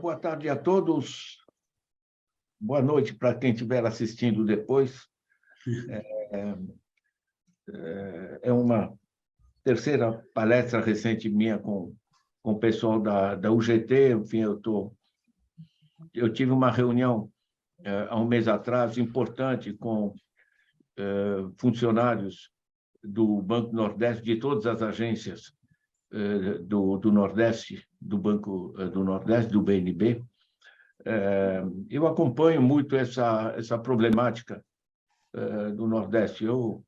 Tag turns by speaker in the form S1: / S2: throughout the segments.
S1: Boa tarde a todos. Boa noite para quem estiver assistindo depois. É uma terceira palestra recente minha com o pessoal da UGT. Enfim, eu tive uma reunião há um mês atrás importante com funcionários do Banco Nordeste, de todas as agências do Nordeste, do Banco do Nordeste, do BNB. Eu acompanho muito essa problemática do Nordeste. Eu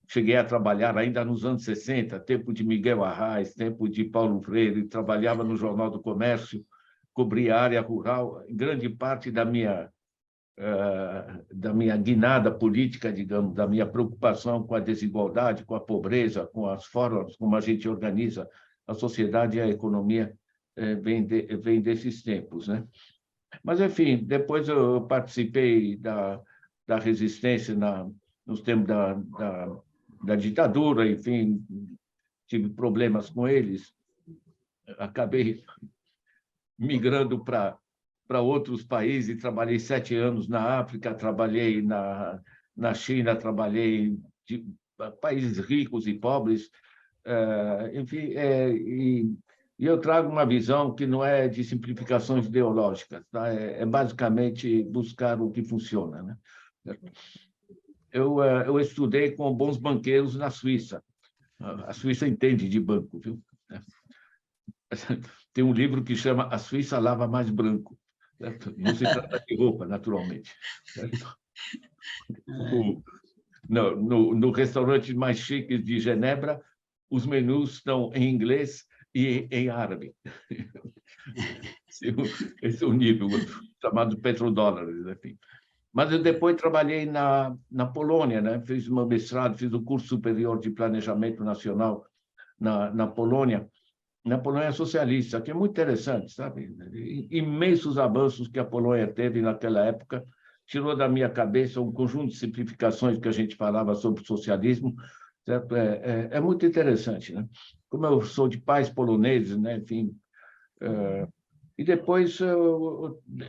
S1: cheguei a trabalhar ainda nos anos 60, tempo de Miguel Arraes, tempo de Paulo Freire, trabalhava no Jornal do Comércio, cobria a área rural. Grande parte da minha guinada política, digamos, da minha preocupação com a desigualdade, com a pobreza, com as formas como a gente organiza a sociedade e a economia, vem desses tempos, né? Mas, enfim, depois eu participei da resistência nos tempos da ditadura, enfim, tive problemas com eles, acabei migrando para outros países, trabalhei 7 anos na África, trabalhei na China, trabalhei em países ricos e pobres, enfim, e eu trago uma visão que não é de simplificações ideológicas, tá? É basicamente buscar o que funciona, né? Eu estudei com bons banqueiros na Suíça. A Suíça entende de banco, viu? Tem um livro que chama A Suíça Lava Mais Branco. Certo? Não se trata de roupa, naturalmente. No restaurante mais chique de Genebra, os menus estão em inglês e em árabe. Esse é o nível, chamado petrodólares, enfim. Mas eu depois trabalhei na Polônia, né? Fiz meu mestrado, fiz o curso superior de planejamento nacional na Polônia. Na Polônia socialista, que é muito interessante, sabe? Imensos avanços que a Polônia teve naquela época, tirou da minha cabeça um conjunto de simplificações que a gente falava sobre o socialismo, certo? É muito interessante, né? Como eu sou de pais poloneses, né? Enfim, e depois,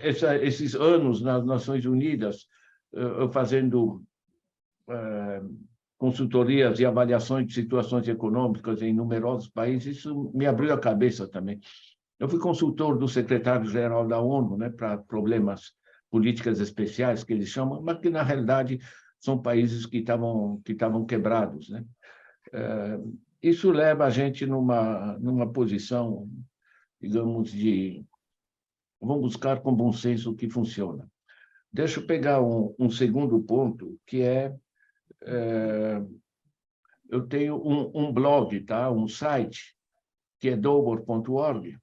S1: esses anos nas Nações Unidas, eu fazendo consultorias e avaliações de situações econômicas em numerosos países, isso me abriu a cabeça também. Eu fui consultor do secretário-geral da ONU, né, para problemas políticas especiais, que eles chamam, mas que, na realidade, são países que estavam quebrados, né? Isso leva a gente numa posição, digamos, de vamos buscar com bom senso o que funciona. Deixa eu pegar um segundo ponto, que eu tenho um blog, tá? Um site, que é dobor.org.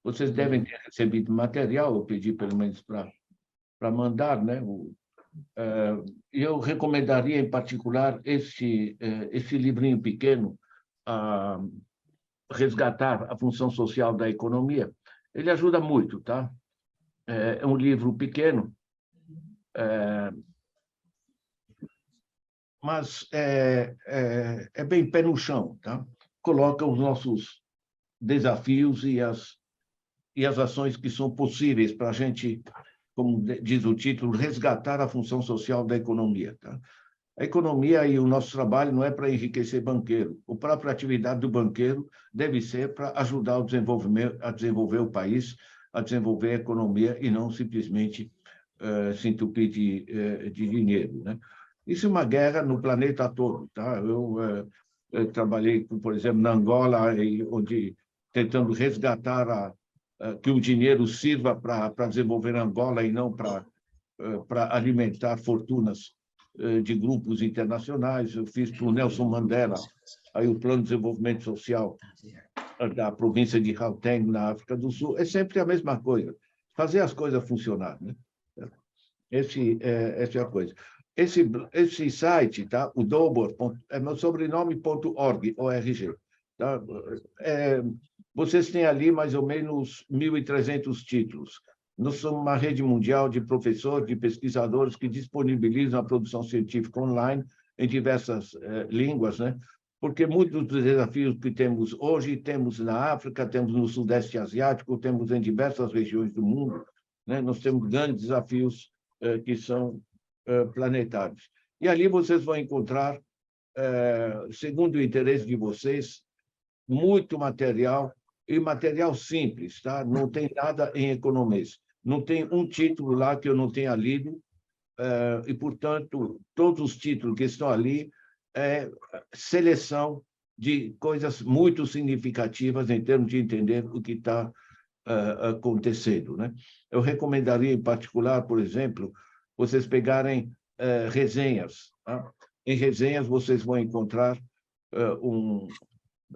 S1: Vocês devem ter recebido material, eu pedi pelo menos para mandar, né? Eu recomendaria, em particular, esse livrinho pequeno, Resgatar a Função Social da Economia. Ele ajuda muito, tá? É um livro pequeno, mas é bem pé no chão, tá? Coloca os nossos desafios e as ações que são possíveis para a gente, como diz o título, resgatar a função social da economia, tá? A economia e o nosso trabalho não é para enriquecer banqueiro. A própria atividade do banqueiro deve ser para ajudar a desenvolver o país, a desenvolver a economia e não simplesmente se entupir de dinheiro, né? Isso é uma guerra no planeta todo, tá? Eu trabalhei, por exemplo, na Angola, tentando resgatar que o dinheiro sirva para desenvolver Angola e não para alimentar fortunas de grupos internacionais. Eu fiz para o Nelson Mandela aí o Plano de Desenvolvimento Social da província de Gauteng, na África do Sul. É sempre a mesma coisa, fazer as coisas funcionar, né? Essa é a coisa. Esse site, tá? O Dobor, é meu sobrenome.org, ORG. Tá? Vocês têm ali mais ou menos 1.300 títulos. Nós somos uma rede mundial de professores, de pesquisadores que disponibilizam a produção científica online em diversas línguas, né? porque muitos dos desafios que temos hoje, temos na África, temos no Sudeste Asiático, temos em diversas regiões do mundo, né? Nós temos grandes desafios que são planetários. E ali vocês vão encontrar, segundo o interesse de vocês, muito material, e material simples, tá? Não tem nada em economês. Não tem um título lá que eu não tenha lido, e, portanto, todos os títulos que estão ali é seleção de coisas muito significativas em termos de entender o que está acontecendo, né? Eu recomendaria, em particular, por exemplo, vocês pegarem resenhas. Tá? Em resenhas, vocês vão encontrar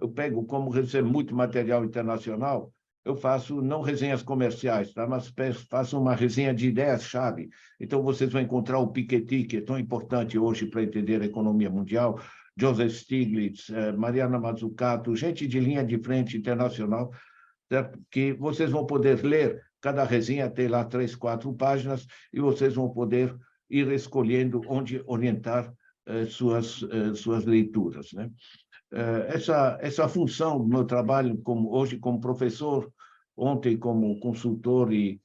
S1: eu pego, como recebo muito material internacional, eu faço não resenhas comerciais, tá? Mas faço uma resenha de ideias-chave. Então, vocês vão encontrar o Piketty, que é tão importante hoje para entender a economia mundial, Joseph Stiglitz, Mariana Mazzucato, gente de linha de frente internacional, certo? Que vocês vão poder ler, cada resenha tem lá 3, 4 páginas, e vocês vão poder ir escolhendo onde orientar suas leituras, né? Essa função do meu trabalho hoje como professor, ontem como consultor e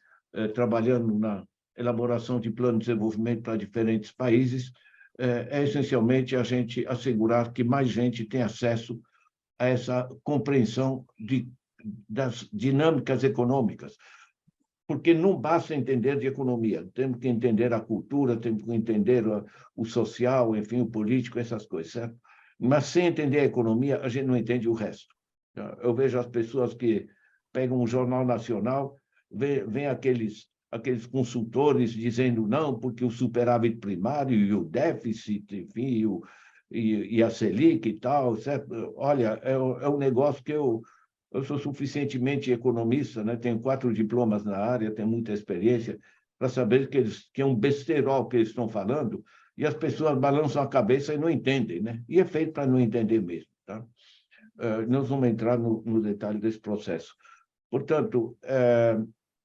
S1: trabalhando na elaboração de planos de desenvolvimento para diferentes países, é essencialmente a gente assegurar que mais gente tenha acesso a essa compreensão das dinâmicas econômicas, porque não basta entender de economia, temos que entender a cultura, temos que entender o social, enfim, o político, essas coisas, certo? Mas sem entender a economia, a gente não entende o resto. Eu vejo as pessoas que pegam um jornal nacional, vem aqueles consultores dizendo não, porque o superávit primário e o déficit, enfim, e a Selic e tal, certo? Olha, é um negócio que eu sou suficientemente economista, né? Tenho 4 diplomas na área, tenho muita experiência, para saber que é um besterol que eles estão falando, e as pessoas balançam a cabeça e não entendem, né? E é feito para não entender mesmo, tá? Nós vamos entrar no detalhe desse processo. Portanto,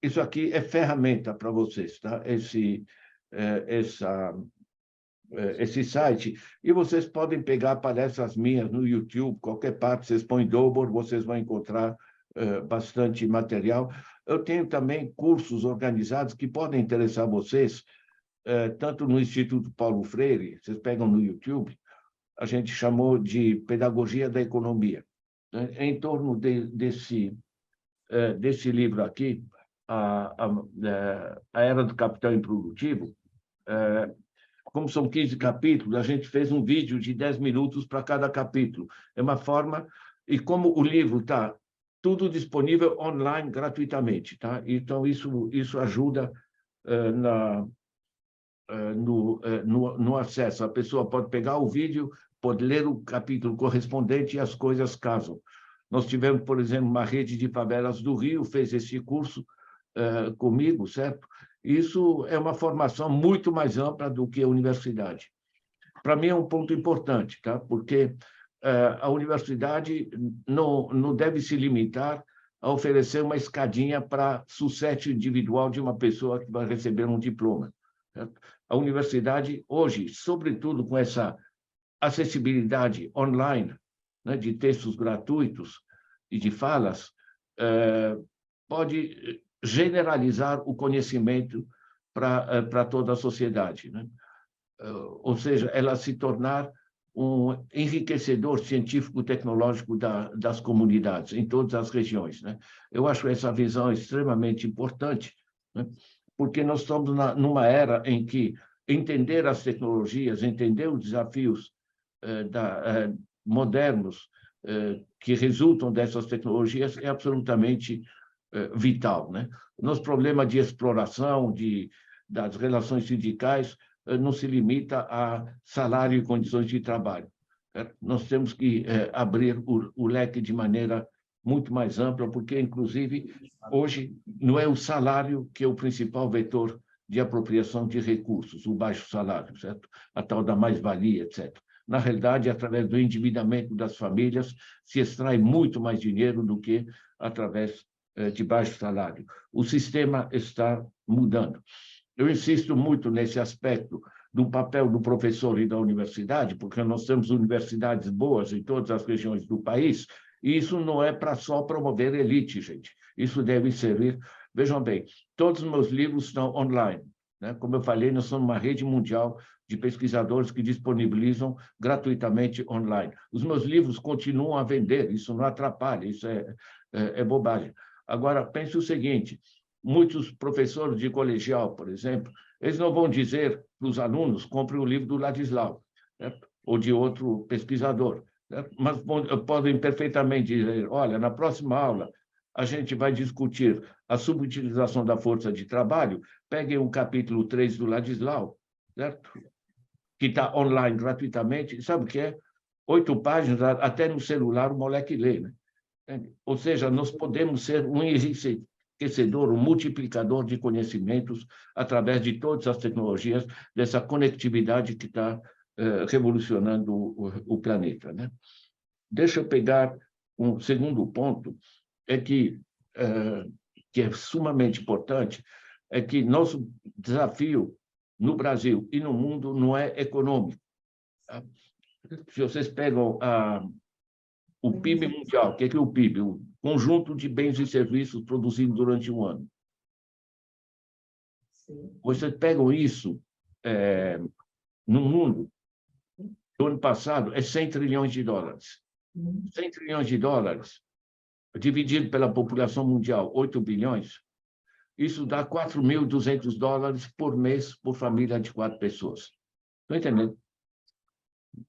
S1: isso aqui é ferramenta para vocês, tá? Esse site, e vocês podem pegar palestras minhas no YouTube, qualquer parte, vocês põem Dobor, vocês vão encontrar bastante material. Eu tenho também cursos organizados que podem interessar vocês, tanto no Instituto Paulo Freire, vocês pegam no YouTube, a gente chamou de Pedagogia da Economia. Em torno desse livro aqui, a Era do Capital Improdutivo, como são 15 capítulos, a gente fez um vídeo de 10 minutos para cada capítulo. É uma forma... E como o livro está tudo disponível online gratuitamente, tá? Então, isso ajuda no acesso. A pessoa pode pegar o vídeo, pode ler o capítulo correspondente e as coisas casam. Nós tivemos, por exemplo, uma rede de favelas do Rio, fez esse curso comigo, certo? Isso é uma formação muito mais ampla do que a universidade. Para mim é um ponto importante, tá? Porque a universidade não deve se limitar a oferecer uma escadinha para sucesso individual de uma pessoa que vai receber um diploma. Certo? A universidade, hoje, sobretudo com essa acessibilidade online, né, de textos gratuitos e de falas, pode generalizar o conhecimento para toda a sociedade, né? Ou seja, ela se tornar um enriquecedor científico-tecnológico das comunidades, em todas as regiões, né? Eu acho essa visão extremamente importante, né? Porque nós estamos numa era em que entender as tecnologias, entender os desafios modernos que resultam dessas tecnologias é absolutamente vital, né? Nosso problema de exploração das relações sindicais não se limita a salário e condições de trabalho. Nós temos que abrir o leque de maneira muito mais ampla, porque, inclusive, hoje não é o salário que é o principal vetor de apropriação de recursos, o baixo salário, certo? A tal da mais-valia, etc. Na realidade, através do endividamento das famílias, se extrai muito mais dinheiro do que através de baixo salário. O sistema está mudando. Eu insisto muito nesse aspecto do papel do professor e da universidade, porque nós temos universidades boas em todas as regiões do país, e isso não é para só promover elite, gente. Isso deve servir... Vejam bem, todos os meus livros estão online, né? Como eu falei, nós somos uma rede mundial de pesquisadores que disponibilizam gratuitamente online. Os meus livros continuam a vender, isso não atrapalha, isso é bobagem. Agora, pense o seguinte, muitos professores de colegial, por exemplo, eles não vão dizer para os alunos, compre o livro do Ladislau, né? Ou de outro pesquisador, né? Mas podem perfeitamente dizer, olha, na próxima aula a gente vai discutir a subutilização da força de trabalho, peguem o capítulo 3 do Ladislau, certo? Que está online gratuitamente, sabe o que é? 8 páginas, até no celular o moleque lê, né? Ou seja, nós podemos ser um enriquecedor, um multiplicador de conhecimentos através de todas as tecnologias, dessa conectividade que está revolucionando o planeta, né? Deixa eu pegar um segundo ponto, que é sumamente importante, é que nosso desafio no Brasil e no mundo não é econômico. Tá? Se vocês pegam o PIB mundial, o que é o PIB? O conjunto de bens e serviços produzidos durante um ano. Vocês pegam isso no mundo, no ano passado, é 100 trilhões de dólares. 100 trilhões de dólares, dividido pela população mundial, 8 bilhões, isso dá 4.200 dólares por mês por família de 4 pessoas. Estão entendendo?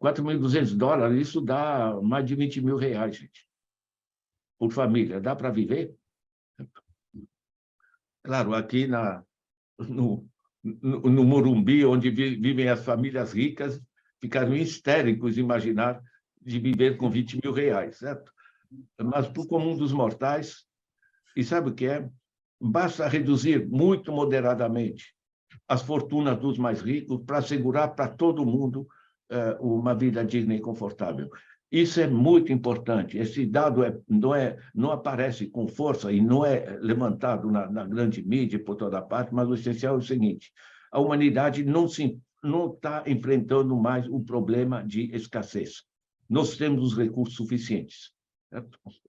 S1: 4.200 dólares, isso dá mais de 20 mil reais, gente, por família. Dá para viver? Claro, aqui no Morumbi, onde vivem as famílias ricas, ficaram histéricos imaginar de viver com 20 mil reais, certo? Mas para o comum dos mortais, e sabe o que é? Basta reduzir muito moderadamente as fortunas dos mais ricos para assegurar para todo mundo uma vida digna e confortável. Isso é muito importante. Esse dado não aparece com força e não é levantado na grande mídia por toda parte, mas o essencial é o seguinte: a humanidade não está enfrentando mais o problema de escassez. Nós temos os recursos suficientes.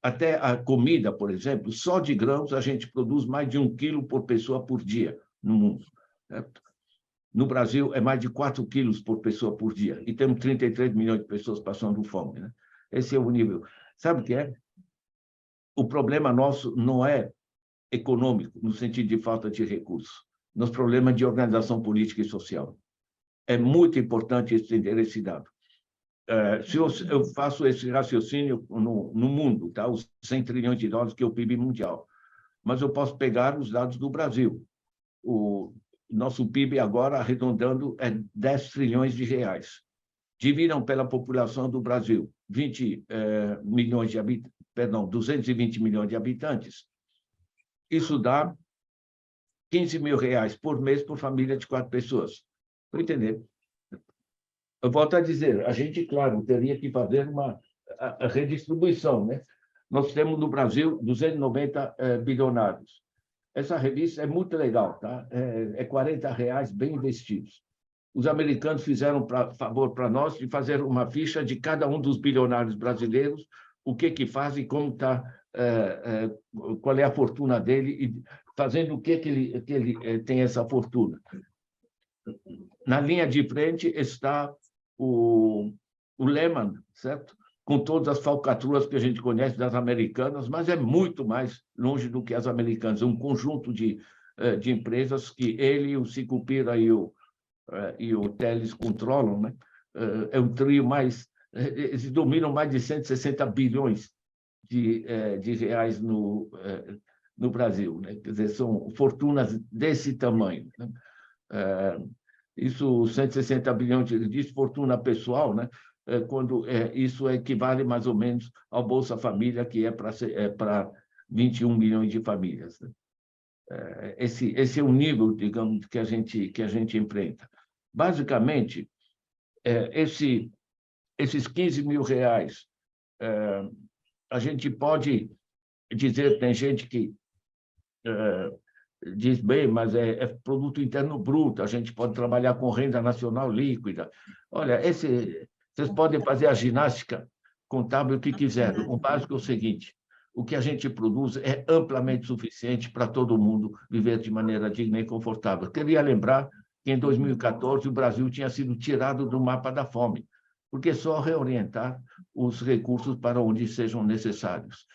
S1: Até a comida, por exemplo, só de grãos a gente produz mais de 1 quilo por pessoa por dia no mundo. Certo? No Brasil, é mais de 4 quilos por pessoa por dia. E temos 33 milhões de pessoas passando fome, né? Esse é o nível. Sabe o que é? O problema nosso não é econômico, no sentido de falta de recursos. Nosso problema é de organização política e social. É muito importante entender esse dado. Se eu faço esse raciocínio no mundo, tá? Os 100 trilhões de dólares, que é o PIB mundial. Mas eu posso pegar os dados do Brasil. O nosso PIB agora, arredondando, é 10 trilhões de reais. Dividam pela população do Brasil, 220 milhões de habitantes. Isso dá 15 mil reais por mês por família de 4 pessoas. Estou entendendo? Eu volto a dizer, a gente, claro, teria que fazer a redistribuição, né? Nós temos no Brasil 290 bilionários. Essa revista é muito legal, tá? É R$40 bem investidos. Os americanos fizeram favor para nós de fazer uma ficha de cada um dos bilionários brasileiros, o que fazem, como está, qual é a fortuna dele e fazendo o que ele tem essa fortuna. Na linha de frente está o Lehman, certo? Com todas as falcatruas que a gente conhece das americanas, mas é muito mais longe do que as americanas. É um conjunto de empresas que ele, o Sicupira e o Teles controlam, né? É um trio mais... Eles dominam mais de 160 bilhões de reais no Brasil, né? Quer dizer, são fortunas desse tamanho, né? Isso, 160 bilhões de fortuna pessoal, né? Quando isso equivale mais ou menos ao Bolsa Família, que é para 21 milhões de famílias, né? Esse é o nível, digamos, que a gente enfrenta. Basicamente, esses 15 mil reais, a gente pode dizer, tem gente que diz, bem, mas é produto interno bruto, a gente pode trabalhar com renda nacional líquida. Olha, vocês podem fazer a ginástica contábil que quiserem. O básico é o seguinte: o que a gente produz é amplamente suficiente para todo mundo viver de maneira digna e confortável. Queria lembrar que, em 2014, o Brasil tinha sido tirado do mapa da fome, porque é só reorientar os recursos para onde sejam necessários.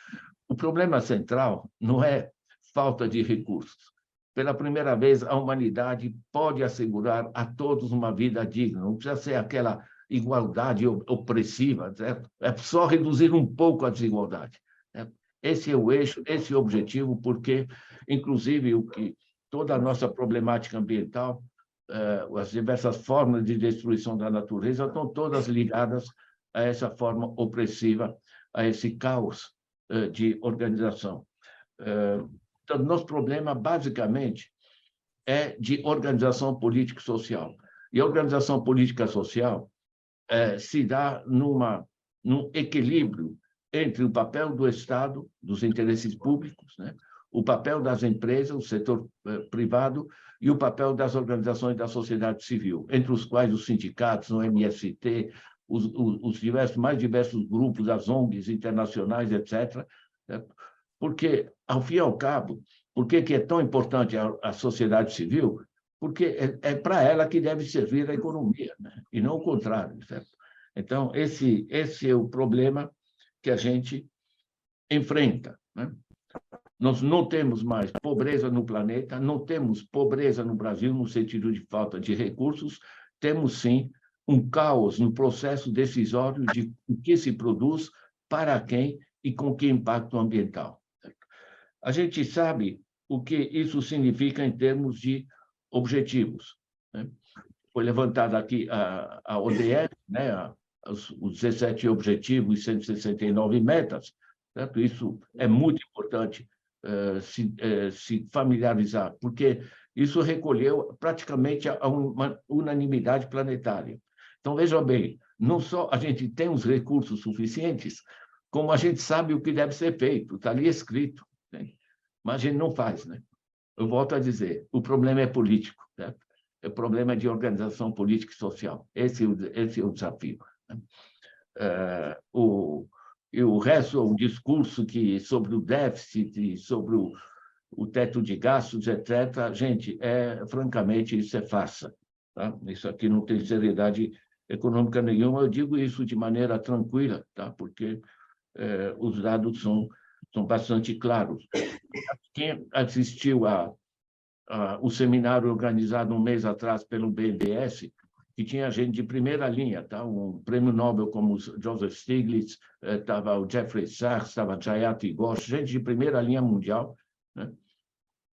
S1: O problema central não é falta de recursos. Pela primeira vez, a humanidade pode assegurar a todos uma vida digna. Não precisa ser aquela igualdade opressiva, certo? É só reduzir um pouco a desigualdade. Certo? Esse é o eixo, esse é o objetivo, porque, inclusive, toda a nossa problemática ambiental, as diversas formas de destruição da natureza, estão todas ligadas a essa forma opressiva, a esse caos de organização. Então, nosso problema, basicamente, é de organização política e social. E a organização política e social se dá num equilíbrio entre o papel do Estado, dos interesses públicos, né? O papel das empresas, o setor privado, e o papel das organizações da sociedade civil, entre os quais os sindicatos, o MST, os mais diversos grupos, as ONGs internacionais, etc. Certo? Porque, ao fim e ao cabo, por que é tão importante a sociedade civil? Porque é para ela que deve servir a economia, né? E não o contrário, certo? Então, esse é o problema que a gente enfrenta, né? Nós não temos mais pobreza no planeta, não temos pobreza no Brasil no sentido de falta de recursos, temos sim um caos no processo decisório de o que se produz, para quem e com que impacto ambiental. A gente sabe o que isso significa em termos de objetivos, né? Foi levantada aqui a ODS, né? Os 17 objetivos e 169 metas, certo? Isso é muito importante se familiarizar, porque isso recolheu praticamente a uma unanimidade planetária. Então, veja bem, não só a gente tem os recursos suficientes, como a gente sabe o que deve ser feito, está ali escrito, né? Mas a gente não faz, né? Eu volto a dizer, o problema é político, certo? O problema é de organização política e social. Esse é o desafio, né? E o resto, o discurso sobre o déficit, sobre o teto de gastos, etc., gente, francamente, isso é farsa. Tá? Isso aqui não tem seriedade econômica nenhuma. Eu digo isso de maneira tranquila, tá? Porque os dados são bastante claros. Quem assistiu o seminário organizado um mês atrás pelo BNDES, que tinha gente de primeira linha, tá? Um prêmio Nobel como Joseph Stiglitz, estava o Jeffrey Sachs, estava Jayati Ghosh, gente de primeira linha mundial, né?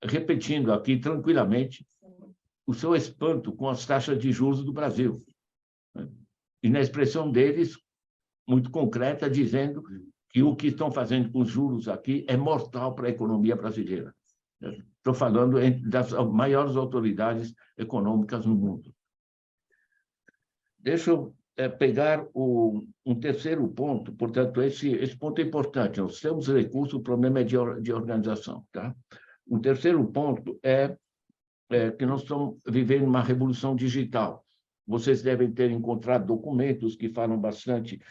S1: Repetindo aqui tranquilamente o seu espanto com as taxas de juros do Brasil, né? E na expressão deles, muito concreta, dizendo que o que estão fazendo com os juros aqui é mortal para a economia brasileira. Estou falando das maiores autoridades econômicas no mundo. Deixa eu pegar um terceiro ponto, portanto, esse ponto é importante. Nós temos recursos, o problema é de organização. Tá? Um terceiro ponto é que nós estamos vivendo uma revolução digital. Vocês devem ter encontrado documentos que falam bastante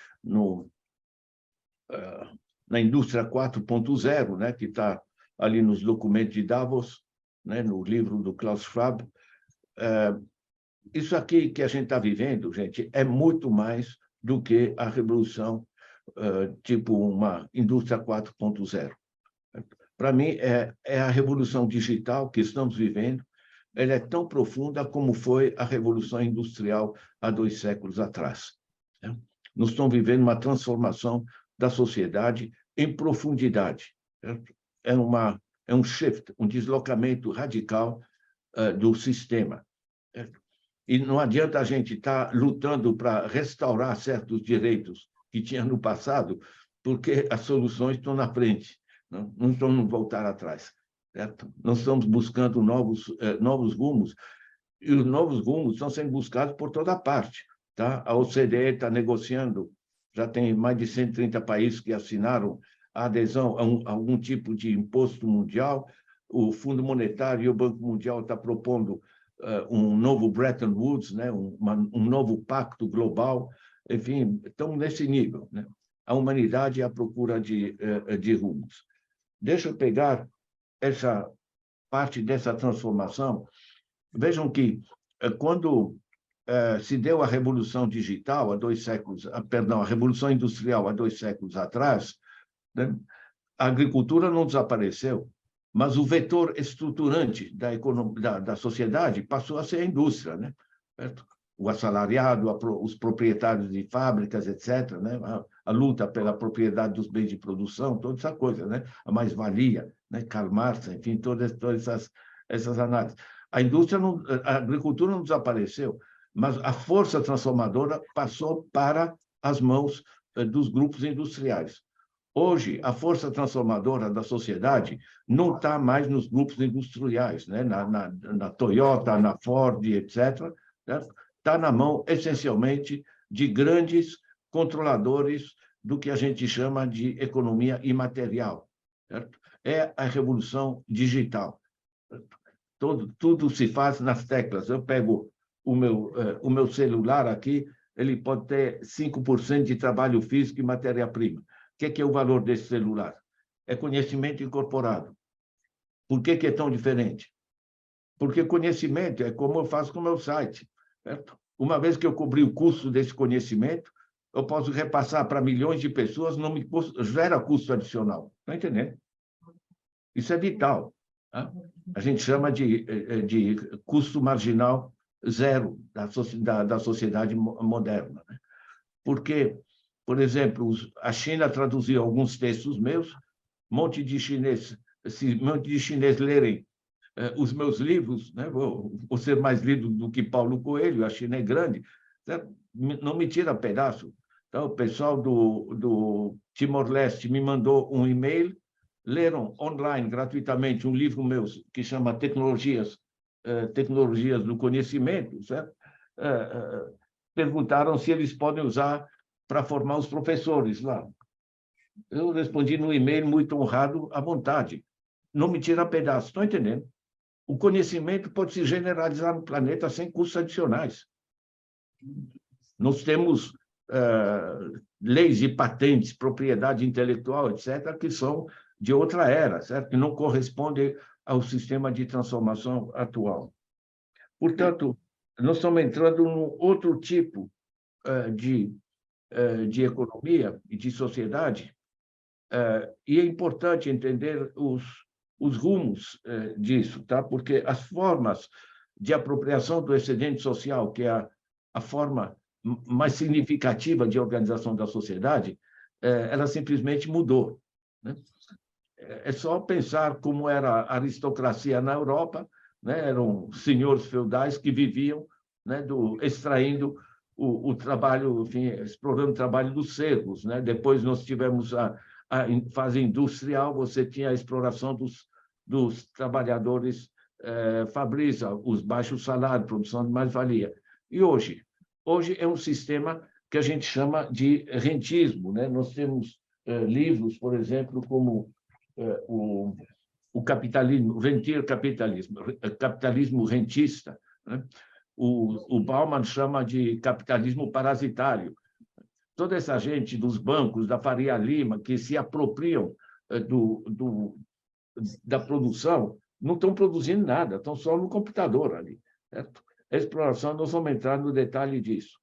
S1: na indústria 4.0, né, que está ali nos documentos de Davos, né, no livro do Klaus Schwab. Isso aqui que a gente está vivendo, gente, é muito mais do que a revolução, tipo uma indústria 4.0. Para mim, é a revolução digital que estamos vivendo. Ela é tão profunda como foi a revolução industrial há 2 séculos atrás, né? Nós estamos vivendo uma transformação da sociedade em profundidade, certo? É um shift, um deslocamento radical do sistema, certo? E não adianta a gente estar lutando para restaurar certos direitos que tinha no passado, porque as soluções estão na frente, não estão voltar atrás, certo? Nós estamos buscando novos rumos, e os novos rumos estão sendo buscados por toda parte, tá? A OCDE está negociando, já tem mais de 130 países que assinaram a adesão a algum tipo de imposto mundial. o Fundo Monetário e o Banco Mundial estão propondo um novo Bretton Woods, né? um novo pacto global, enfim, estão nesse nível, né? A humanidade é à procura de rumos. Deixa eu pegar essa parte dessa transformação. Vejam que quando se deu a Revolução Digital há 2 séculos, perdão, a Revolução Industrial há 2 séculos atrás, né? A agricultura não desapareceu, mas o vetor estruturante da economia, da sociedade passou a ser a indústria, né? Certo? O assalariado, os proprietários de fábricas, etc., né? A luta pela propriedade dos bens de produção, toda essa coisa, né? A mais-valia, né? Karl Marx, enfim, todas essas análises. A agricultura não desapareceu, mas a força transformadora passou para as mãos dos grupos industriais. Hoje, a força transformadora da sociedade não está mais nos grupos industriais, né? na Toyota, na Ford, etc. Está na mão, essencialmente, de grandes controladores do que a gente chama de economia imaterial. Certo? É a revolução digital. Tudo se faz nas teclas. Eu pego o meu celular aqui, ele pode ter 5% de trabalho físico e matéria-prima. O que é o valor desse celular? É conhecimento incorporado. Por que é tão diferente? Porque conhecimento é como eu faço com o meu site. Certo? Uma vez que eu cobri o custo desse conhecimento, eu posso repassar para milhões de pessoas, não me gera custo adicional. Está entendendo? Isso é vital. Tá? A gente chama de custo marginal zero da sociedade moderna. Né? Porque, por exemplo, a China traduziu alguns textos meus, um monte de chinês lerem os meus livros, né? Vou ser mais lido do que Paulo Coelho, a China é grande, certo? Não me tira pedaço. Então, o pessoal do Timor-Leste me mandou um e-mail, leram online gratuitamente um livro meu que chama Tecnologias do Conhecimento, certo? Perguntaram se eles podem usar para formar os professores lá. Eu respondi no e-mail muito honrado, à vontade. Não me tira pedaço, estão entendendo? O conhecimento pode se generalizar no planeta sem custos adicionais. Nós temos leis e patentes, propriedade intelectual, etc., que são de outra era, certo? Que não correspondem ao sistema de transformação atual. Portanto, nós estamos entrando num outro tipo de economia e de sociedade, e é importante entender os rumos disso, tá? Porque as formas de apropriação do excedente social, que é a forma mais significativa de organização da sociedade, ela simplesmente mudou. Né? É só pensar como era a aristocracia na Europa, né? Eram senhores feudais que viviam, né, extraindo o trabalho, enfim, explorando o trabalho dos cerros. Né? Depois nós tivemos a fase industrial, você tinha a exploração dos trabalhadores fabris, os baixos salários, produção de mais-valia. E hoje é um sistema que a gente chama de rentismo. Né? Nós temos livros, por exemplo, como o capitalismo, rentier capitalismo rentista. Né? O Bauman chama de capitalismo parasitário. Toda essa gente dos bancos, da Faria Lima, que se apropriam da produção, não estão produzindo nada, estão só no computador ali. Certo? A exploração, nós vamos entrar no detalhe disso.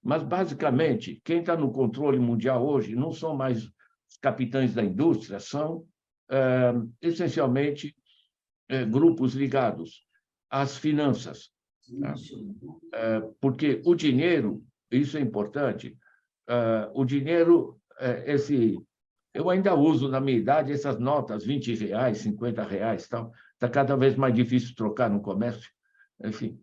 S1: Mas, basicamente, quem está no controle mundial hoje não são mais os capitães da indústria, são, essencialmente, grupos ligados às finanças. Tá? Porque o dinheiro, isso é importante, o dinheiro, eu ainda uso, na minha idade, essas notas, R$20, R$50, tal. Está cada vez mais difícil trocar no comércio. Enfim,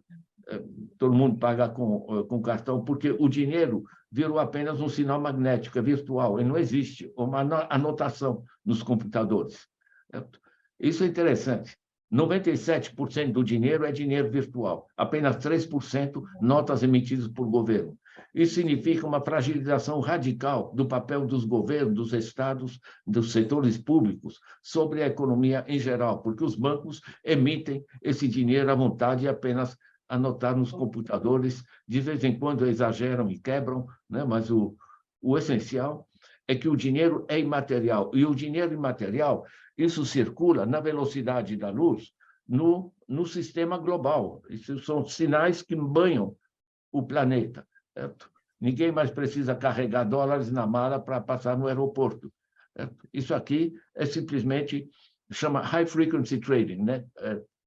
S1: todo mundo paga com cartão, porque o dinheiro virou apenas um sinal magnético, é virtual, e não existe uma anotação nos computadores. Certo? Isso é interessante. 97% do dinheiro é dinheiro virtual, apenas 3% notas emitidas por governo. Isso significa uma fragilização radical do papel dos governos, dos estados, dos setores públicos sobre a economia em geral, porque os bancos emitem esse dinheiro à vontade e apenas anotar nos computadores, de vez em quando exageram e quebram, né? Mas o essencial é que o dinheiro é imaterial, e o dinheiro imaterial, isso circula na velocidade da luz no sistema global. Isso são sinais que banham o planeta. Certo? Ninguém mais precisa carregar dólares na mala para passar no aeroporto. Certo? Isso aqui é simplesmente, chama high frequency trading, né?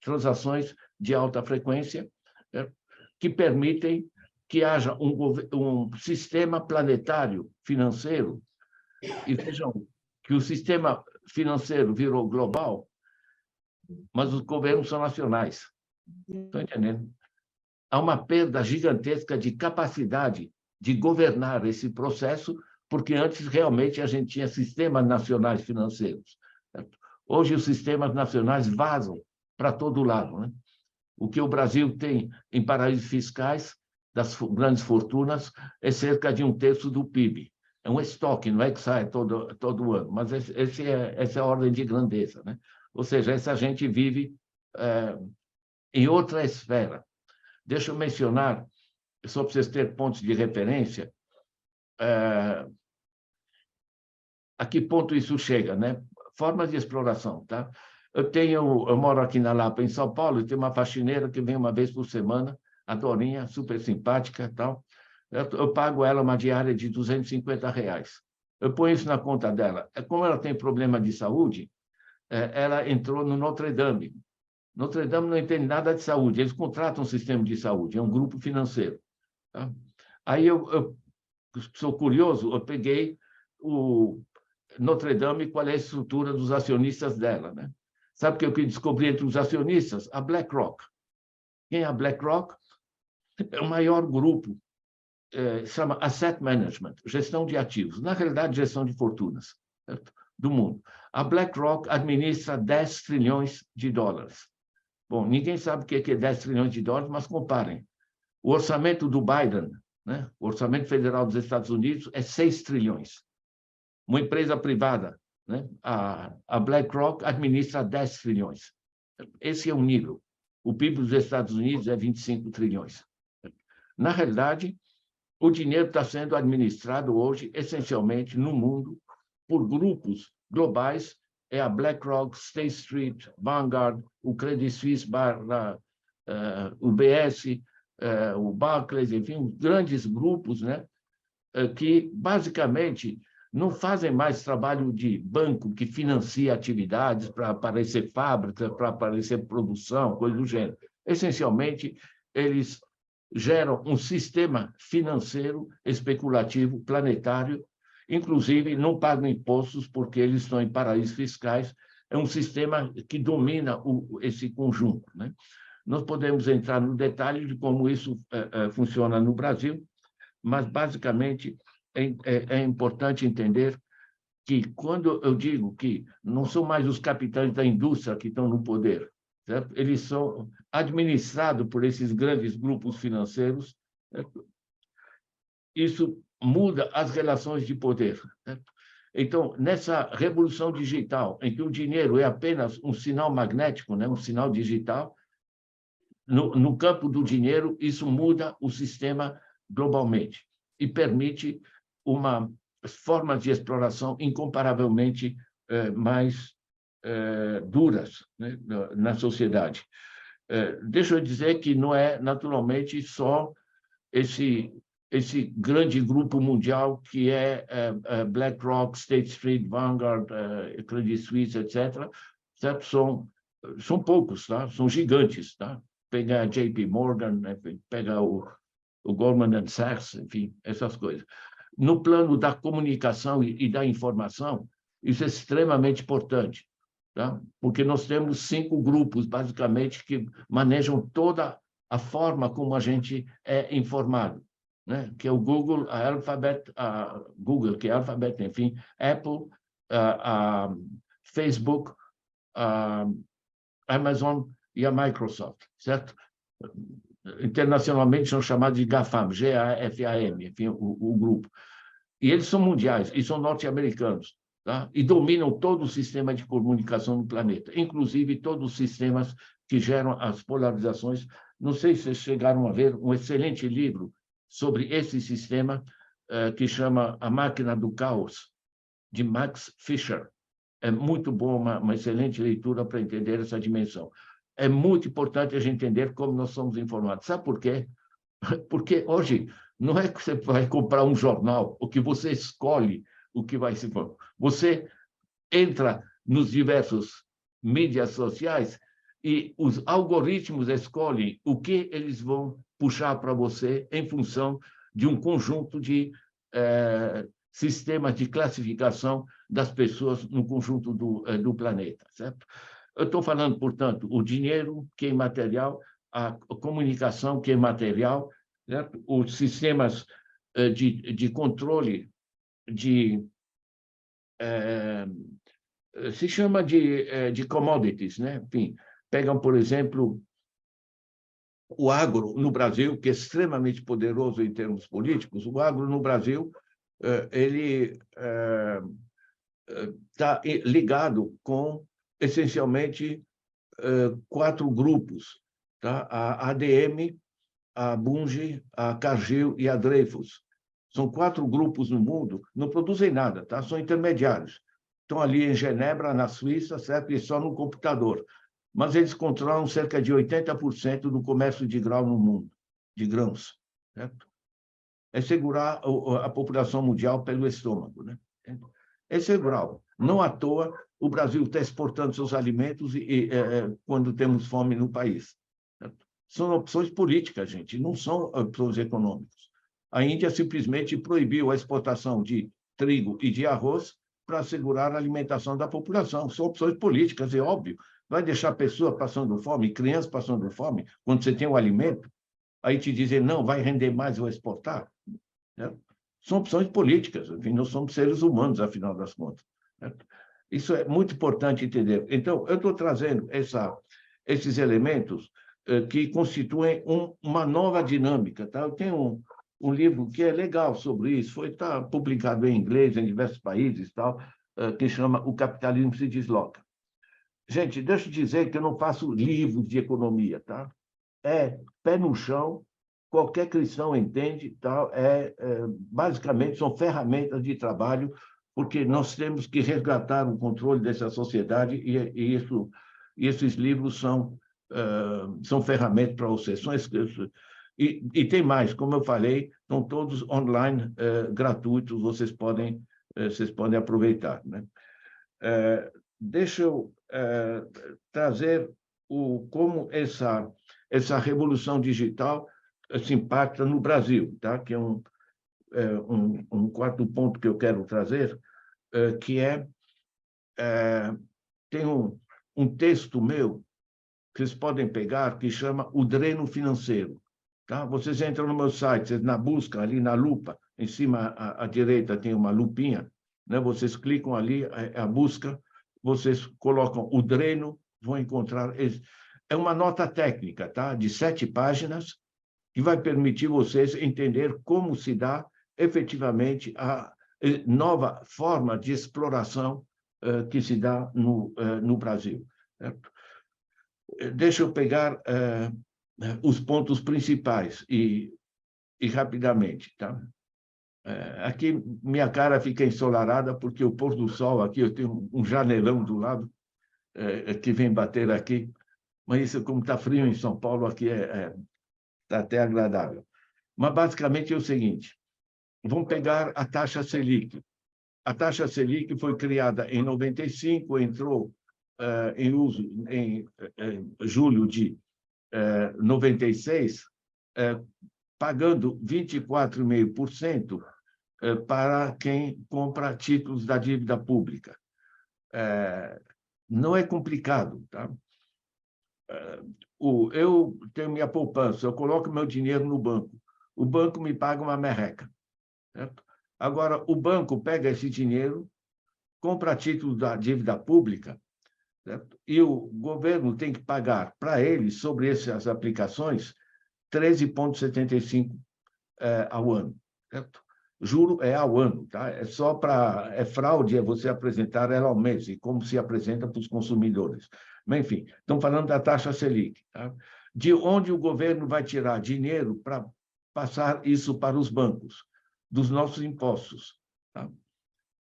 S1: Transações de alta frequência, certo? Que permitem que haja um sistema planetário financeiro. E vejam que o sistema financeiro virou global, mas os governos são nacionais. Estão entendendo? Há uma perda gigantesca de capacidade de governar esse processo, porque antes realmente a gente tinha sistemas nacionais financeiros. Certo? Hoje os sistemas nacionais vazam para todo lado, né? O que o Brasil tem em paraísos fiscais das grandes fortunas é cerca de 1/3 do PIB. É um estoque, não é que sai todo ano, mas essa é a ordem de grandeza, né? Ou seja, essa gente vive em outra esfera. Deixa eu mencionar, só para vocês terem pontos de referência, a que ponto isso chega, né? Formas de exploração, tá? Eu moro aqui na Lapa, em São Paulo, e tem uma faxineira que vem uma vez por semana, a Dorinha, super simpática, tal. Eu pago ela uma diária de R$250. Eu ponho isso na conta dela. Como ela tem problema de saúde, ela entrou no Notre Dame. Notre Dame não entende nada de saúde, eles contratam um sistema de saúde, é um grupo financeiro. Tá? Aí eu sou curioso, eu peguei o Notre Dame, qual é a estrutura dos acionistas dela, né? Sabe o que eu descobri entre os acionistas? A BlackRock. Quem é a BlackRock? É o maior grupo, chama Asset Management, gestão de ativos, na realidade, gestão de fortunas, certo? Do mundo. A BlackRock administra 10 trilhões de dólares. Bom, ninguém sabe o que é 10 trilhões de dólares, mas comparem. O orçamento do Biden, né? O orçamento federal dos Estados Unidos é 6 trilhões. Uma empresa privada, né? A BlackRock administra 10 trilhões. Esse é o nível. O PIB dos Estados Unidos é 25 trilhões. Na realidade, o dinheiro está sendo administrado hoje, essencialmente, no mundo, por grupos globais. É a BlackRock, State Street, Vanguard, o Credit Suisse, o BS, o Barclays, enfim, grandes grupos, né, que, basicamente, não fazem mais trabalho de banco que financia atividades para aparecer fábricas, para aparecer produção, coisa do gênero. Essencialmente, eles geram um sistema financeiro especulativo planetário, inclusive não pagam impostos porque eles estão em paraísos fiscais. É um sistema que domina esse conjunto, né? Nós podemos entrar no detalhe de como isso funciona no Brasil, mas, basicamente, é importante entender que, quando eu digo que não são mais os capitães da indústria que estão no poder, certo? Eles são administrados por esses grandes grupos financeiros, certo? Isso muda as relações de poder, certo? Então, nessa revolução digital, em que o dinheiro é apenas um sinal magnético, né? Um sinal digital, no campo do dinheiro, isso muda o sistema globalmente e permite uma forma de exploração incomparavelmente mais duras, né, na sociedade. Deixa eu dizer que não é, naturalmente, só esse grande grupo mundial que é BlackRock, State Street, Vanguard, Credit Suisse, etc. Certo? São poucos, tá? São gigantes, tá? Pega a JP Morgan, né? Pega o Goldman Sachs, enfim, essas coisas. No plano da comunicação e da informação, isso é extremamente importante, tá? Porque nós temos 5 grupos, basicamente, que manejam toda a forma como a gente é informado, né? Que é o Google, a Alphabet, Google, que é a Alphabet, enfim, Apple, a Facebook, a Amazon e a Microsoft, certo? internacionalmente são chamados de GAFAM, G-A-F-A-M, enfim, o grupo. E eles são mundiais, e são norte-americanos, tá? E dominam todo o sistema de comunicação no planeta, inclusive todos os sistemas que geram as polarizações. Não sei se vocês chegaram a ver um excelente livro sobre esse sistema, que chama A Máquina do Caos, de Max Fischer. É muito bom, uma excelente leitura para entender essa dimensão. É muito importante a gente entender como nós somos informados. Sabe por quê? Porque hoje não é que você vai comprar um jornal, o que você escolhe o que vai se for. Você entra nos diversos mídias sociais e os algoritmos escolhem o que eles vão puxar para você em função de um conjunto de sistemas de classificação das pessoas no conjunto do planeta, certo? Eu estou falando, portanto, o dinheiro, que é imaterial, a comunicação, que é material, certo? Os sistemas de controle se chama de commodities, né? Enfim, pegam, por exemplo, o agro no Brasil, que é extremamente poderoso em termos políticos. O agro no Brasil ele está ligado com, essencialmente, 4 grupos, tá? A ADM, a Bunge, a Cargill e a Dreyfus. São 4 grupos no mundo, não produzem nada, tá? São intermediários. Estão ali em Genebra, na Suíça, certo? E só no computador. Mas eles controlam cerca de 80% do comércio de grão no mundo, de grãos, certo? É segurar a população mundial pelo estômago, né? É segurar. Não à toa, o Brasil está exportando seus alimentos quando temos fome no país. Certo? São opções políticas, gente, não são opções econômicas. A Índia simplesmente proibiu a exportação de trigo e de arroz para assegurar a alimentação da população. São opções políticas, é óbvio. Vai deixar a pessoa passando fome, crianças passando fome, quando você tem o alimento, aí te dizer, não, vai render mais, vou exportar. Né? São opções políticas, enfim, nós somos seres humanos, afinal das contas. Certo? Isso é muito importante entender. Então, eu estou trazendo esses elementos que constituem uma nova dinâmica. Tá? Eu tenho um livro que é legal sobre isso, está publicado em inglês em diversos países, tal, que chama O Capitalismo se Desloca. Gente, deixa eu dizer que eu não faço livros de economia, tá? É pé no chão, qualquer cristão entende, tal, basicamente são ferramentas de trabalho, porque nós temos que resgatar o controle dessa sociedade e esses livros são ferramentas para você. E tem mais, como eu falei, estão todos online, gratuitos, vocês podem aproveitar, né? Deixa eu trazer como essa revolução digital se impacta no Brasil, tá? Que é um quarto ponto que eu quero trazer, que tem um texto meu que vocês podem pegar, que chama O Dreno Financeiro. Tá? Vocês entram no meu site, vocês na busca, ali na lupa, em cima à direita tem uma lupinha, né? Vocês clicam ali, a busca, vocês colocam o dreno, vão encontrar... É uma nota técnica, tá? De 7 páginas, que vai permitir vocês entender como se dá efetivamente a nova forma de exploração que se dá no Brasil. Certo? Deixa eu pegar os pontos principais e rapidamente, tá? Aqui minha cara fica ensolarada porque o pôr do sol aqui, eu tenho um janelão do lado que vem bater aqui, mas isso, como está frio em São Paulo, aqui está até agradável. Mas basicamente é o seguinte: vamos pegar a taxa Selic. A taxa Selic foi criada em 95, entrou em uso em julho de 96, pagando 24,5% para quem compra títulos da dívida pública. Não é complicado, tá? Eu tenho minha poupança, eu coloco meu dinheiro no banco. O banco me paga uma merreca. Certo? Agora, o banco pega esse dinheiro, compra títulos da dívida pública, certo? E o governo tem que pagar para ele, sobre essas aplicações, 13,75% ao ano, certo? Juro é ao ano, tá? É fraude você apresentar ela ao mês, e como se apresenta para os consumidores. Mas, enfim, estamos falando da taxa Selic, tá? De onde o governo vai tirar dinheiro para passar isso para os bancos? Dos nossos impostos, tá?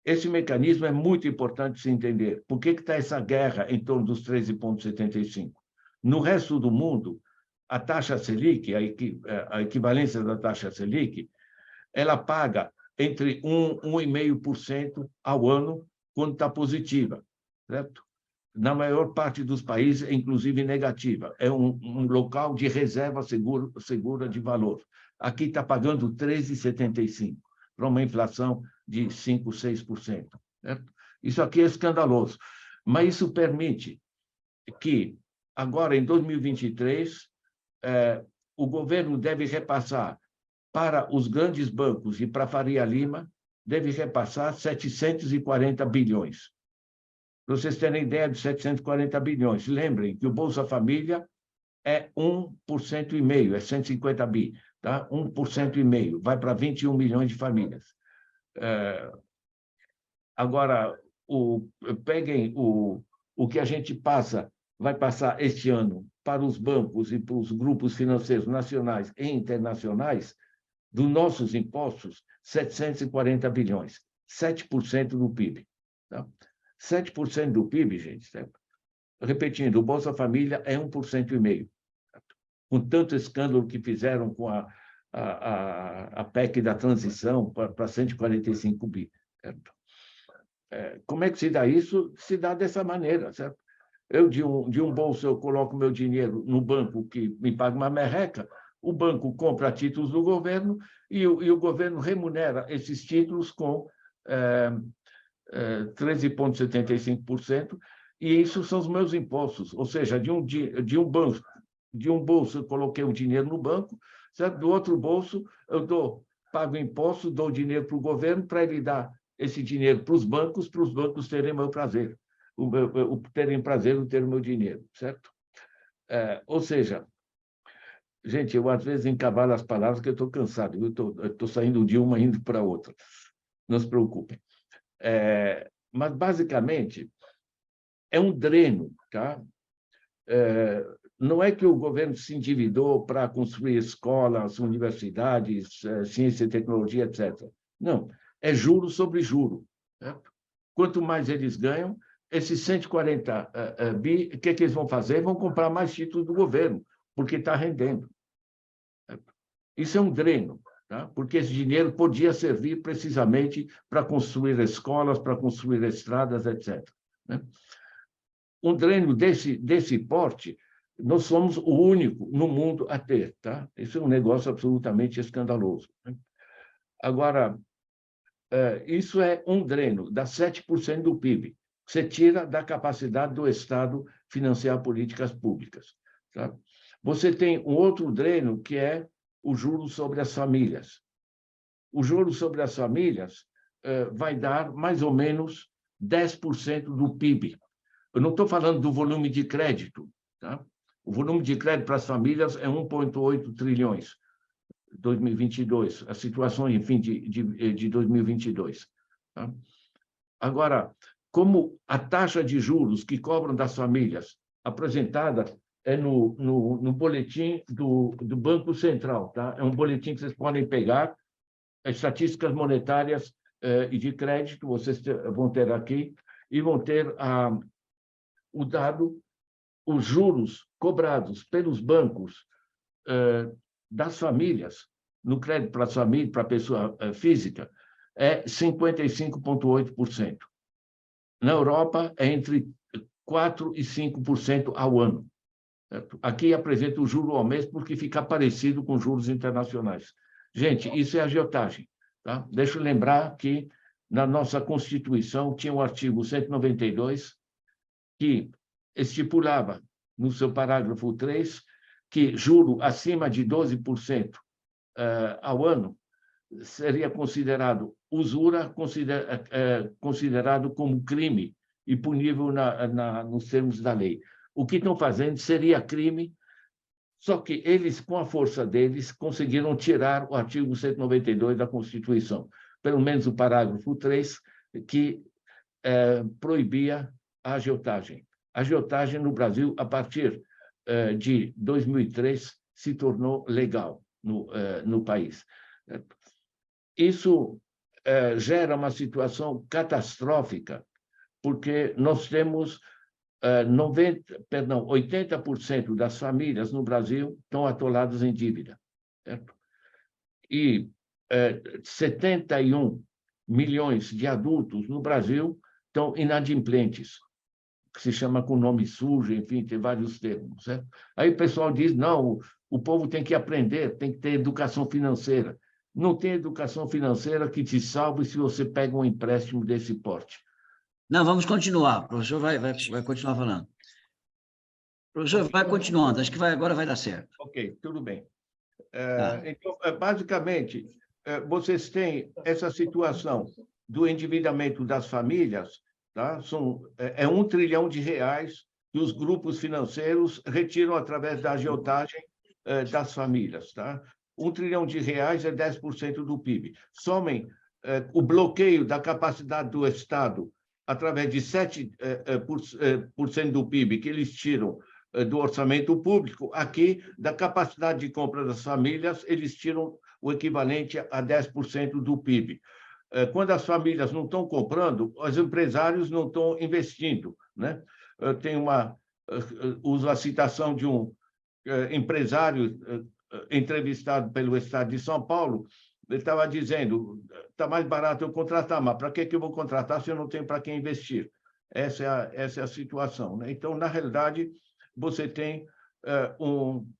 S1: Esse mecanismo é muito importante se entender. Por que está essa guerra em torno dos 13,75%? No resto do mundo, a taxa Selic, a equivalência da taxa Selic, ela paga entre 1% e 1,5% ao ano quando está positiva, certo? Na maior parte dos países, é inclusive negativa. É um local de reserva segura de valor. Aqui está pagando 13,75%, para uma inflação de 5%, 6%. Certo? Isso aqui é escandaloso. Mas isso permite que, agora, em 2023, o governo deve repassar para os grandes bancos e para a Faria Lima, deve repassar 740 bilhões. Para vocês terem ideia de 740 bilhões, lembrem que o Bolsa Família é 1,5%, é 150 bi, tá? 1,5%, vai para 21 milhões de famílias. Agora, peguem o que a gente vai passar este ano para os bancos e para os grupos financeiros nacionais e internacionais, dos nossos impostos, 740 bilhões, 7% do PIB. Tá? 7% do PIB, gente, certo? Repetindo, o Bolsa Família é 1,5%. Com tanto escândalo que fizeram com a PEC da transição para 145 bi. Certo? Como é que se dá isso? Se dá dessa maneira, certo? Eu, de um bolso, eu coloco meu dinheiro no banco que me paga uma merreca, o banco compra títulos do governo e o governo remunera esses títulos com 13,75%, e isso são os meus impostos. Ou seja, de um bolso eu coloquei o dinheiro no banco, certo? Do outro bolso eu pago imposto, dou dinheiro para o governo para ele dar esse dinheiro para os bancos terem meu prazer, terem prazer em ter o meu dinheiro, certo? Ou seja, gente, eu às vezes encavalo as palavras que eu estou cansado, eu estou saindo de uma indo para outra. Não se preocupem. Mas, basicamente, é um dreno, tá? Não é que o governo se endividou para construir escolas, universidades, ciência e tecnologia, etc. Não, é juro sobre juro. Certo? Quanto mais eles ganham, esses 140 bi, o que eles vão fazer? Vão comprar mais títulos do governo, porque está rendendo. Isso é um dreno, tá? Porque esse dinheiro podia servir precisamente para construir escolas, para construir estradas, etc. Né? Um dreno desse porte, nós somos o único no mundo a ter. Tá? Isso é um negócio absolutamente escandaloso. Né? Agora, isso é um dreno, dá 7% do PIB. Você tira da capacidade do Estado financiar políticas públicas. Tá? Você tem um outro dreno, que é o juro sobre as famílias. O juro sobre as famílias vai dar mais ou menos 10% do PIB. Eu não estou falando do volume de crédito. Tá? O volume de crédito para as famílias é 1,8 trilhões em 2022, a situação, enfim, de 2022. Tá? Agora, como a taxa de juros que cobram das famílias apresentada é no boletim do Banco Central, tá? É um boletim que vocês podem pegar, estatísticas monetárias e de crédito, vocês vão ter aqui, e vão ter o dado, os juros cobrados pelos bancos das famílias, no crédito para a família, para a pessoa física, é 55,8%. Na Europa, é entre 4% e 5% ao ano. Certo? Aqui apresenta o juro ao mês porque fica parecido com juros internacionais. Gente, isso é agiotagem. Tá? Deixa eu lembrar que na nossa Constituição tinha o artigo 192, que estipulava, no seu parágrafo 3, que juro acima de 12% ao ano seria considerado usura, considerado como crime e punível nos termos da lei. O que estão fazendo seria crime Só que eles, com a força deles, conseguiram tirar o artigo 192 da Constituição, pelo menos o parágrafo 3, que proibia a agiotagem. A agiotagem no Brasil, a partir de 2003, se tornou legal no país. Isso gera uma situação catastrófica, porque nós temos 80% das famílias no Brasil estão atoladas em dívida, certo? E 71 milhões de adultos no Brasil estão inadimplentes, que se chama com nome sujo, enfim, tem vários termos, certo? Aí o pessoal diz, não, o povo tem que aprender, tem que ter educação financeira. Não tem educação financeira que te salve se você pega um empréstimo desse porte.
S2: Não, vamos continuar. O professor vai continuar falando. Professor, vai continuando. Acho que agora vai dar certo.
S1: Ok, tudo bem. Então, basicamente, vocês têm essa situação do endividamento das famílias, tá? É R$ 1 trilhão que os grupos financeiros retiram através da agiotagem das famílias, tá? R$ 1 trilhão é 10% do PIB. Somem o bloqueio da capacidade do Estado através de 7% do PIB que eles tiram do orçamento público, aqui, da capacidade de compra das famílias, eles tiram o equivalente a 10% do PIB. Quando as famílias não estão comprando, os empresários não estão investindo, né? Uso a citação de um empresário entrevistado pelo Estado de São Paulo. Ele estava dizendo, está mais barato eu contratar, mas para que eu vou contratar se eu não tenho para quem investir? Essa é a situação, né? Então, na realidade, você tem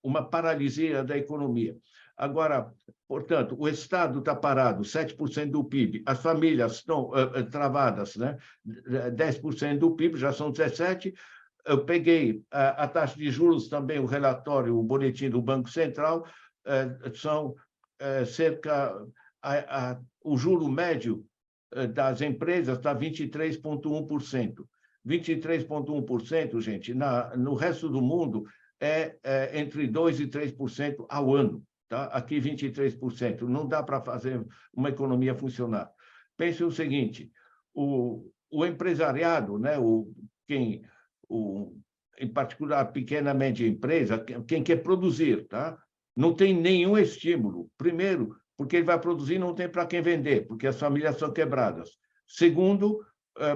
S1: uma paralisia da economia. Agora, portanto, o Estado está parado, 7% do PIB, as famílias estão travadas, né? 10% do PIB, já são 17%. Eu peguei a taxa de juros também, o relatório, o boletim do Banco Central, são o juro médio das empresas está 23,1%. 23,1%, gente, no resto do mundo é entre 2% e 3% ao ano. Tá? Aqui, 23%. Não dá para fazer uma economia funcionar. Pense o seguinte, o empresariado, né, em particular a pequena e média empresa, quem quer produzir, tá? Não tem nenhum estímulo. Primeiro, porque ele vai produzir e não tem para quem vender, porque as famílias são quebradas. Segundo,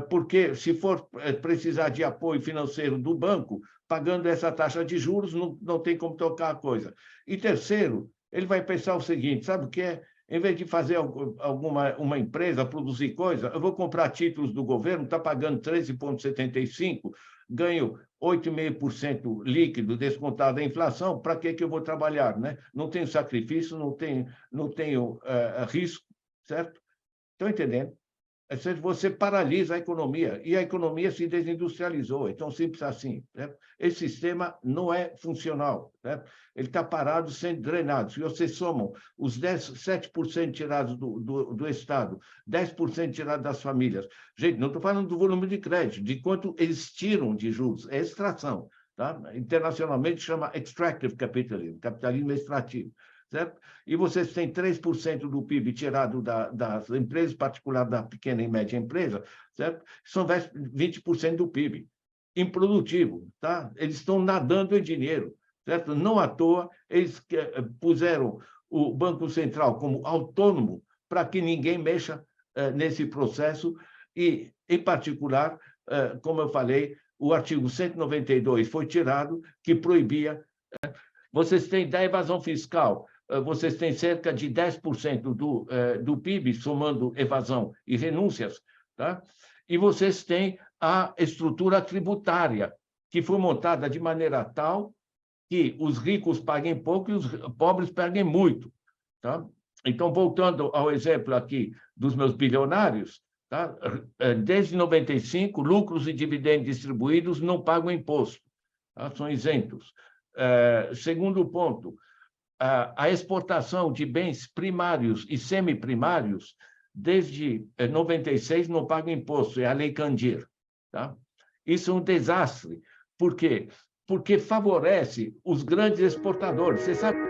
S1: porque se for precisar de apoio financeiro do banco, pagando essa taxa de juros, não tem como tocar a coisa. E terceiro, ele vai pensar o seguinte, sabe o que é? Em vez de fazer uma empresa produzir coisa, eu vou comprar títulos do governo, está pagando 13,75%, ganho 8,5% líquido descontado da inflação, para que eu vou trabalhar, né? Não tenho sacrifício, não tenho risco, certo? Estão entendendo? Você paralisa a economia, e a economia se desindustrializou, é tão simples assim. Né? Esse sistema não é funcional, né? Ele está parado, sendo drenado. Se você soma os 7% tirados do Estado, 10% tirados das famílias, gente, não estou falando do volume de crédito, de quanto eles tiram de juros, é extração. Tá? Internacionalmente chama extractive capitalism, capitalismo extrativo. Certo? E vocês têm 3% do PIB tirado das empresas, particulares da pequena e média empresa, certo? São 20% do PIB. Improdutivo, tá? Eles estão nadando em dinheiro, certo? Não à toa, eles puseram o Banco Central como autônomo para que ninguém mexa nesse processo e, em particular, como eu falei, o artigo 192 foi tirado, que proibia. Vocês têm da evasão fiscal, vocês têm cerca de 10% do PIB, somando evasão e renúncias, tá? E vocês têm a estrutura tributária, que foi montada de maneira tal que os ricos paguem pouco e os pobres paguem muito. Tá? Então, voltando ao exemplo aqui dos meus bilionários, tá? Desde 95, lucros e dividendos distribuídos não pagam imposto, tá? São isentos. Segundo ponto, a exportação de bens primários e semiprimários, desde 96, não paga imposto, é a Lei Candir. Tá? Isso é um desastre. Por quê? porque favorece os grandes exportadores. Você sabe